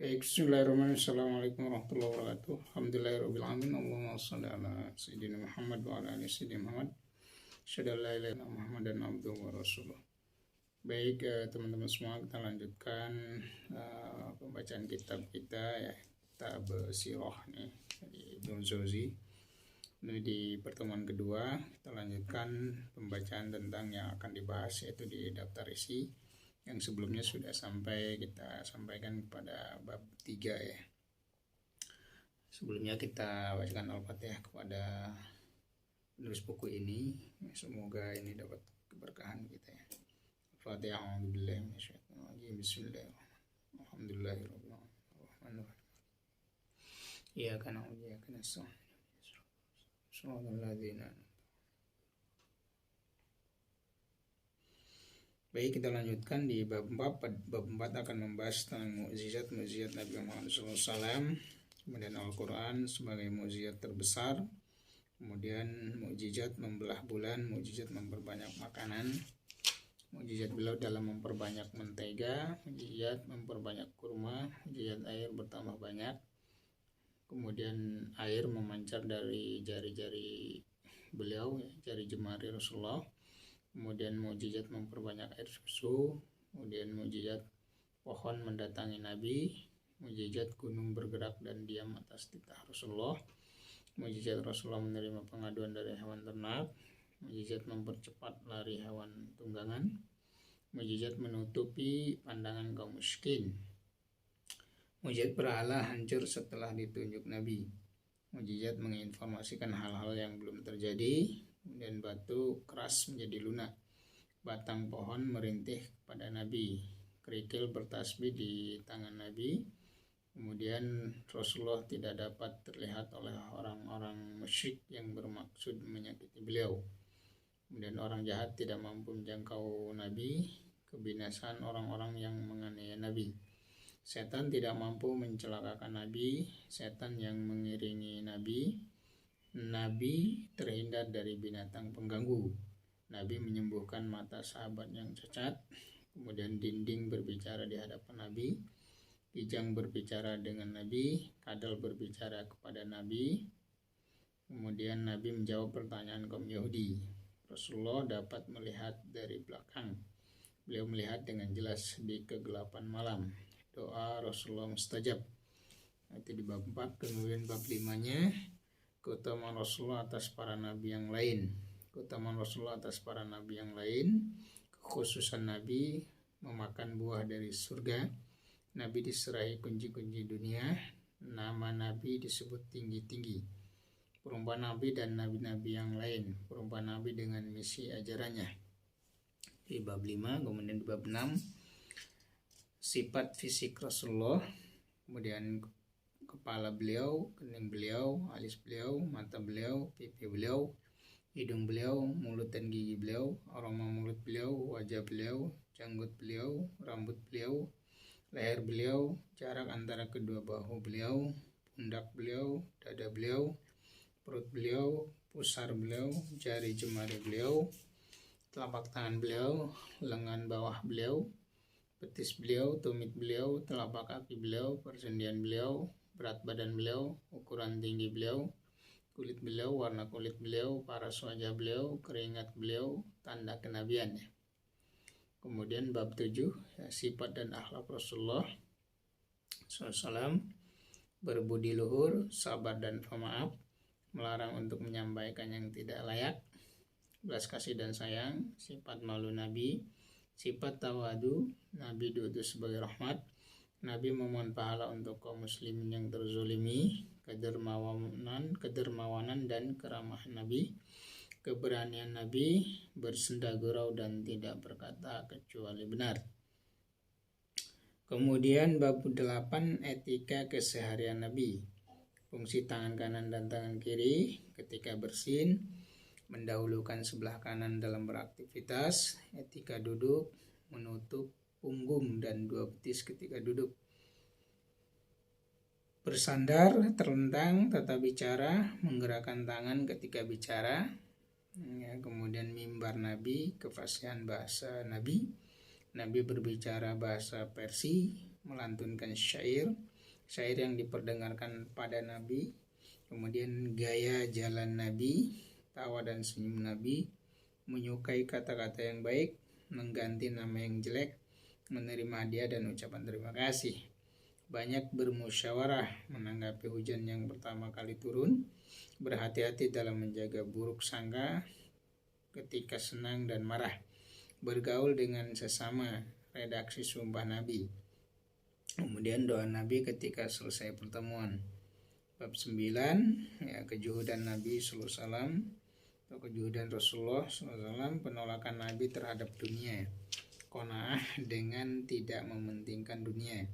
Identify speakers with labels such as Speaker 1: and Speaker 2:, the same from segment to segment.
Speaker 1: Baik, bismillahirrahmanirrahim. Assalamualaikum warahmatullahi wabarakatuh. Alhamdulillahirrahmanirrahim. Allahumma salli ala Sayyidina Muhammad wa ala ali Sayyidina Muhammad. Asyhadu an la ilaha illallah Muhammadan abduhu wa rasuluh. Baik, teman-teman semua, kita lanjutkan pembacaan kitab kita ya, kitab Sirah nih dari Ibnu Jauzi. Ini di pertemuan kedua kita lanjutkan pembacaan tentang yang akan dibahas, yaitu di daftar isi. Yang sebelumnya sudah kita sampaikan kepada bab 3 ya. Sebelumnya kita bacakan Al-Fatihah kepada penulis buku ini. Semoga ini dapat keberkahan kita ya. Al-Fatihah. A'udzubillahi minasyaitonir rajim. Bismillahirrahmanirrahim. Alhamdulillahirabbil alamin. Iyyaka na'budu wa iyyaka nasta'in. Shiratal ladzina. Baik, kita lanjutkan di bab 4. Bab 4 akan membahas tentang mukjizat Nabi Muhammad SAW, kemudian Al-Quran sebagai mukjizat terbesar, kemudian mukjizat membelah bulan, mukjizat memperbanyak makanan, mukjizat beliau dalam memperbanyak mentega, mukjizat memperbanyak kurma, mukjizat air bertambah banyak, kemudian air memancar dari jari-jari beliau, jari jemari Rasulullah. Kemudian mukjizat memperbanyak air susu, kemudian mukjizat pohon mendatangi Nabi, mukjizat gunung bergerak dan diam atas titah Rasulullah, mukjizat Rasulullah menerima pengaduan dari hewan ternak, mukjizat mempercepat lari hewan tunggangan, mukjizat menutupi pandangan kaum miskin, mukjizat berhala hancur setelah ditunjuk Nabi, mukjizat menginformasikan hal-hal yang belum terjadi, kemudian batu keras menjadi lunak, batang pohon merintih kepada Nabi, kerikil bertasbih di tangan Nabi, kemudian Rasulullah tidak dapat terlihat oleh orang-orang musyrik yang bermaksud menyakiti beliau, kemudian orang jahat tidak mampu menjangkau Nabi, kebinasaan orang-orang yang menganiaya Nabi, setan tidak mampu mencelakakan Nabi, setan yang mengiringi Nabi, Nabi terhindar dari binatang pengganggu, Nabi menyembuhkan mata sahabat yang cacat, kemudian dinding berbicara di hadapan Nabi, kijang berbicara dengan Nabi, kadal berbicara kepada Nabi, kemudian Nabi menjawab pertanyaan kaum Yahudi. Rasulullah dapat melihat dari belakang, beliau melihat dengan jelas di kegelapan malam, doa Rasulullah mustajab. Itu di bab 4. Kemudian bab 5-nya keutamaan Rasulullah atas para nabi yang lain. Keutamaan Rasulullah atas para nabi yang lain, kekhususan Nabi memakan buah dari surga, Nabi diserahi kunci-kunci dunia, nama Nabi disebut tinggi-tinggi, perumpamaan Nabi dan nabi-nabi yang lain, perumpamaan Nabi dengan misi ajarannya. Di bab 5, kemudian di bab 6 sifat fisik Rasulullah, kemudian kepala beliau, kening beliau, alis beliau, mata beliau, pipi beliau, hidung beliau, mulut dan gigi beliau, aroma mulut beliau, wajah beliau, janggut beliau, rambut beliau, leher beliau, jarak antara kedua bahu beliau, pundak beliau, dada beliau, perut beliau, pusar beliau, jari jemari beliau, telapak tangan beliau, lengan bawah beliau, betis beliau, tumit beliau, telapak kaki beliau, persendian beliau, berat badan beliau, ukuran tinggi beliau, kulit beliau, warna kulit beliau, paras wajah beliau, keringat beliau, tanda kenabiannya. Kemudian bab 7 ya, sifat dan akhlak Rasulullah SAW, berbudi luhur, sabar dan pemaaf, melarang untuk menyampaikan yang tidak layak, belas kasih dan sayang, sifat malu Nabi, sifat tawadu, Nabi diutus sebagai rahmat, Nabi memohon pahala untuk kaum muslimin yang terzolimi, kedermawanan dan keramahan Nabi, keberanian Nabi, bersenda gurau dan tidak berkata kecuali benar. Kemudian bab 8 etika keseharian Nabi, fungsi tangan kanan dan tangan kiri ketika bersin, mendahulukan sebelah kanan dalam beraktivitas, etika duduk, menutup punggung dan dua betis ketika duduk, bersandar, terlentang, tata bicara, menggerakkan tangan ketika bicara ya, kemudian mimbar Nabi, kefasihan bahasa Nabi berbicara bahasa Persia, melantunkan syair, syair yang diperdengarkan pada Nabi, kemudian gaya jalan Nabi, tawa dan senyum Nabi, menyukai kata-kata yang baik, mengganti nama yang jelek, menerima hadiah dan ucapan terima kasih. Banyak bermusyawarah menanggapi hujan yang pertama kali turun, berhati-hati dalam menjaga buruk sangka ketika senang dan marah, bergaul dengan sesama, redaksi sumpah Nabi, kemudian doa Nabi ketika selesai pertemuan. Bab 9, ya, kejuhudan Nabi SAW atau kejuhudan Rasulullah SAW, penolakan Nabi terhadap dunia, qanaah dengan tidak mementingkan dunia.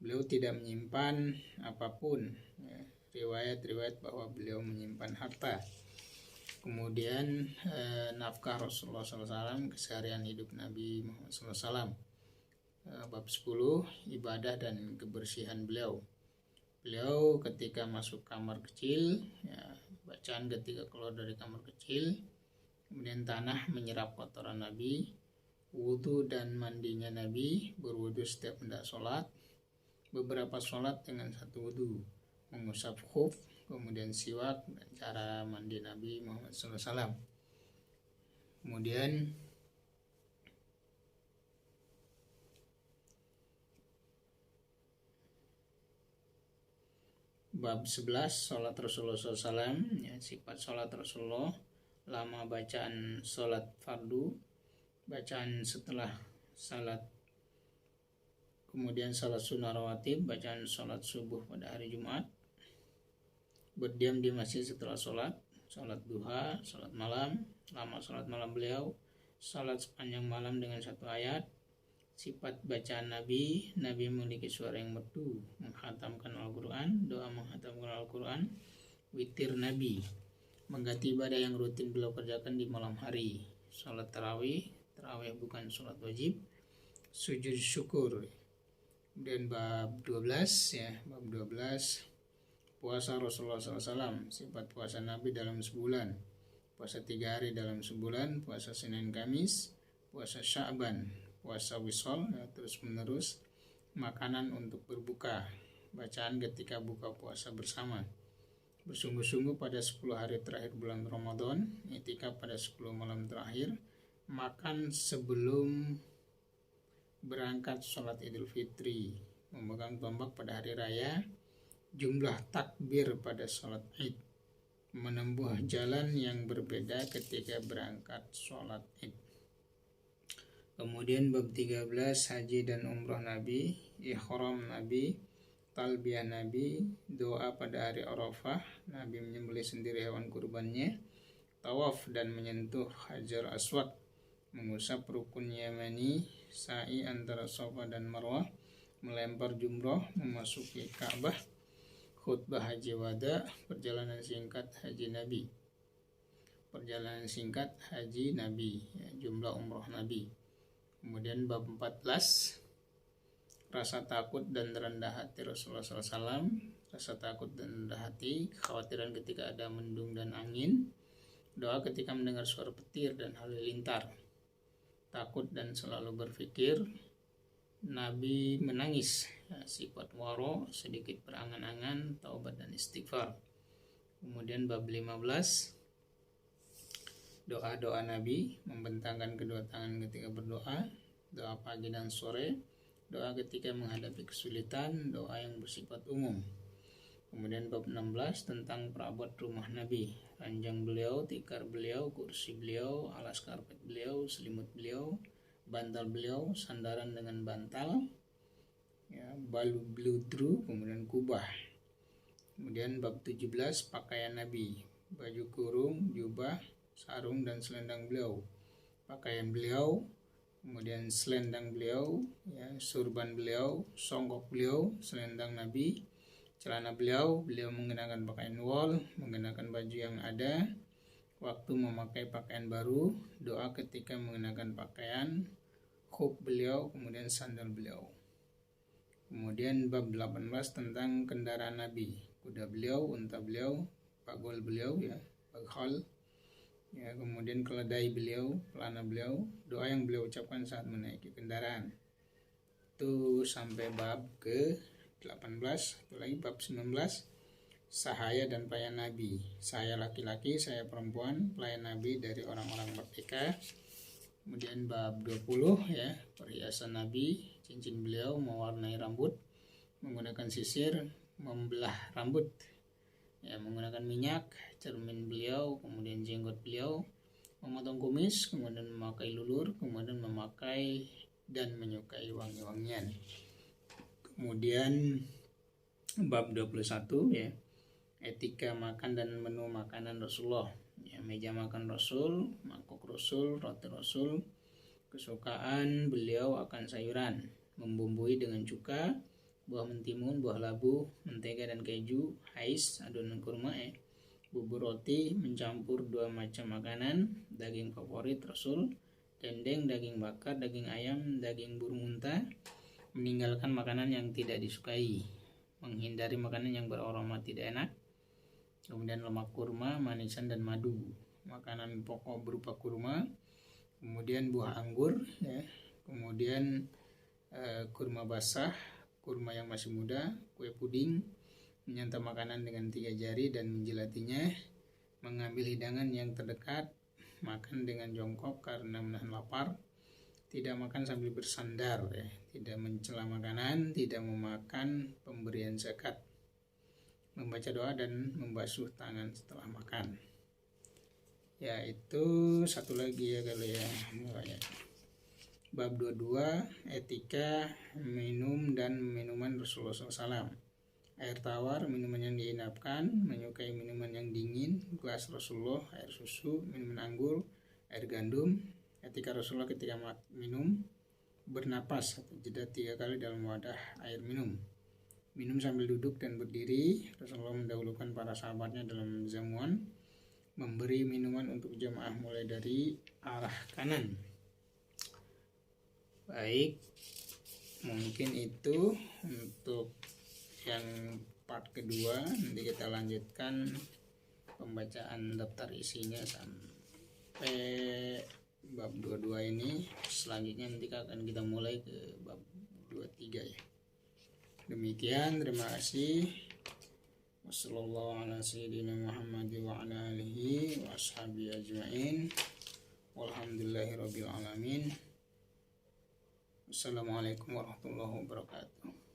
Speaker 1: Beliau tidak menyimpan apapun, ya, riwayat-riwayat bahwa beliau menyimpan harta. Kemudian nafkah Rasulullah SAW, keseharian hidup Nabi Muhammad SAW. Bab 10, ibadah dan kebersihan beliau. Beliau ketika masuk kamar kecil, ya, bacaan ketika keluar dari kamar kecil, kemudian tanah menyerap kotoran Nabi, wudhu dan mandinya Nabi, berwudhu setiap hendak sholat, beberapa sholat dengan satu wudhu, mengusap khuf, kemudian siwak, dan cara mandi Nabi Muhammad SAW. Kemudian bab 11, sholat Rasulullah SAW, ya, sifat sholat Rasulullah, lama bacaan sholat fardu, bacaan setelah sholat, kemudian sholat sunnah rawatib, bacaan sholat subuh pada hari Jumat, berdiam di masjid setelah sholat, sholat duha, sholat malam, lama sholat malam beliau, sholat sepanjang malam dengan satu ayat. Sifat bacaan Nabi, Nabi memiliki suara yang merdu, menghatamkan Al-Quran, doa menghatamkan Al-Quran, witir Nabi, mengganti ibadah yang rutin beliau kerjakan di malam hari, sholat tarawih bukan sholat wajib, sujud syukur. Dan bab 12, ya, bab 12, puasa Rasulullah SAW, sifat puasa Nabi dalam sebulan, puasa 3 hari dalam sebulan, puasa Senin Kamis, puasa Sya'ban, puasa wisol, ya, terus menerus, makanan untuk berbuka, bacaan ketika buka puasa bersama, bersungguh-sungguh pada 10 hari terakhir bulan Ramadan, i'tikaf pada 10 malam terakhir, makan sebelum berangkat sholat Idul Fitri, memegang tombak pada hari raya, jumlah takbir pada sholat Id, menempuh jalan yang berbeda ketika berangkat sholat Id. Kemudian bab 13, haji dan umrah Nabi, ihram Nabi, talbiyah Nabi, doa pada hari Arafah, Nabi menyembelih sendiri hewan kurbannya, tawaf dan menyentuh Hajar Aswad, mengusap rukun Yamani, sa'i antara Safa dan Marwah, melempar jumroh, memasuki Ka'bah, khutbah haji wada, perjalanan singkat haji Nabi, ya, jumlah umroh Nabi. Kemudian bab 14, rasa takut dan rendah hati Rasulullah SAW, rasa takut dan rendah hati, kekhawatiran ketika ada mendung dan angin, doa ketika mendengar suara petir dan halilintar, takut dan selalu berpikir, Nabi menangis, ya, sifat waro, sedikit berangan-angan, taubat dan istighfar. Kemudian bab 15, doa-doa Nabi, membentangkan kedua tangan ketika berdoa, doa pagi dan sore, doa ketika menghadapi kesulitan, doa yang bersifat umum. Kemudian bab 16 tentang perabot rumah Nabi, ranjang beliau, tikar beliau, kursi beliau, alas karpet beliau, selimut beliau, bantal beliau, sandaran dengan bantal, ya, balu bludru, kemudian kubah. Kemudian bab 17 pakaian Nabi, baju kurung, jubah, sarung dan selendang beliau, pakaian beliau, kemudian selendang beliau, ya, surban beliau, songkok beliau, selendang Nabi, celana beliau mengenakan pakaian wol, mengenakan baju yang ada, waktu memakai pakaian baru, doa ketika mengenakan pakaian, khuf beliau, kemudian sandal beliau. Kemudian bab 18 tentang kendaraan Nabi, kuda beliau, unta beliau, bagol beliau, ya, baghal, ya, kemudian keledai beliau, pelana beliau, doa yang beliau ucapkan saat menaiki kendaraan. Itu sampai bab ke 18, satu lagi bab 19, sahaya dan pelayan Nabi. Saya laki-laki, saya perempuan, pelayan Nabi dari orang-orang merdeka. Kemudian bab 20 ya, perhiasan Nabi, cincin beliau, mewarnai rambut, menggunakan sisir, membelah rambut ya, menggunakan minyak, cermin beliau, kemudian jenggot beliau, memotong kumis, kemudian memakai lulur, kemudian memakai dan menyukai wangi-wangian. Kemudian bab 21 ya, etika makan dan menu makanan Rasulullah ya, meja makan Rasul, mangkok Rasul, roti Rasul, kesukaan beliau akan sayuran, membumbui dengan cuka, buah mentimun, buah labu, mentega dan keju, hais, adonan kurma ya, bubur roti, mencampur 2 macam makanan, daging favorit Rasul, dendeng, daging bakar, daging ayam, daging burung unta, meninggalkan makanan yang tidak disukai, menghindari makanan yang beraroma tidak enak, kemudian lemak kurma, manisan dan madu, makanan pokok berupa kurma, kemudian buah anggur ya, kemudian kurma basah, kurma yang masih muda, kue puding, menyantap makanan dengan 3 jari dan menjilatinya, mengambil hidangan yang terdekat, makan dengan jongkok karena menahan lapar, tidak makan sambil bersandar ya, tidak mencela makanan, tidak memakan pemberian zakat, membaca doa dan membasuh tangan setelah makan. Ya itu satu lagi ya kalau ya. Bab 22, etika minum dan minuman Rasulullah SAW. Air tawar, minuman yang diinapkan, menyukai minuman yang dingin, gelas Rasulullah, air susu, minuman anggur, air gandum. Etika Rasulullah ketika minum, bernapas atau jeda 3 kali dalam wadah air minum. Minum sambil duduk dan berdiri. Rasulullah mendahulukan para sahabatnya dalam jamuan, memberi minuman untuk jamaah mulai dari arah kanan. Baik, mungkin itu untuk yang part kedua. Nanti kita lanjutkan pembacaan daftar isinya sampai bab 22 ini. Selanjutnya nanti akan kita mulai ke bab 23 ya. Demikian, terima kasih. Wassalamualaikum warahmatullahi wabarakatuh. Walhamdulillahirabbil alamin. Assalamualaikum warahmatullahi wabarakatuh.